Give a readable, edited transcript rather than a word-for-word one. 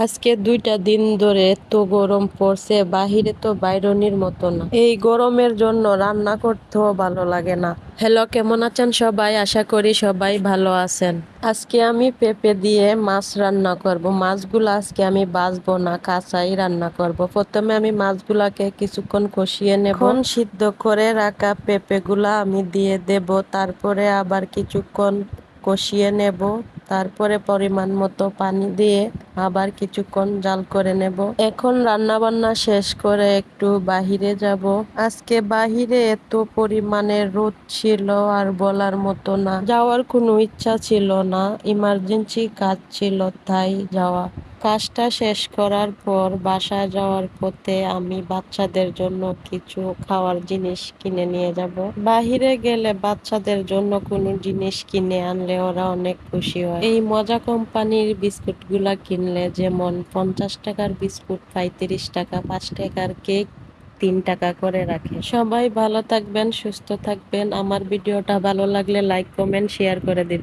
আজকে 2টা দিন ধরে তো গরম পড়ছে, বাহিরে তো বাইরনির মতো না। এই গরমের জন্য রান্না করতেও ভালো লাগে না। হ্যালো, কেমন আছেন সবাই? আশা করি সবাই ভালো আছেন। আজকে আমি পেঁপে দিয়ে মাছ রান্না করব। মাছগুলো আজকে আমি ভাজবো না, কাঁচাই রান্না করব। প্রথমে আমি মাছগুলাকে কিছুক্ষণ কষিয়ে নেব। এখন সিদ্ধ করে রাখা পেঁপেগুলা আমি দিয়ে দেব, তারপরে আবার কিছুক্ষণ কষিয়ে নেব। তারপরে পরিমাণ মতো পানি দিয়ে আবার কিছুক্ষণ জাল করে নেব। এখন রান্না বান্না শেষ করে একটু বাহিরে যাব। আজকে বাহিরে এত পরিমাণে রোদ ছিল আর বলার মতো না, যাওয়ার কোনো ইচ্ছা ছিল না, ইমার্জেন্সি কাজ ছিল তাই যাওয়া। কাজটা শেষ করার পর বাসায় যাওয়ার পথে আমি বাচ্চাদের জন্য কিছু খাওয়ার জিনিস কিনে নিয়ে যাব। বাহিরে গেলে বাচ্চাদের জন্য কোনো জিনিস কিনে আনলে ওরা অনেক খুশি হয়। এই মজা কোম্পানির বিস্কুট গুলা কিনলে যেমন 50 টাকার বিস্কুট 35 টাকা, 5 টাকার কেক 3 টাকা করে রাখে। সবাই ভালো থাকবেন, সুস্থ থাকবেন। আমার ভিডিওটা ভালো লাগলে লাইক কমেন্ট শেয়ার করে দিবেন।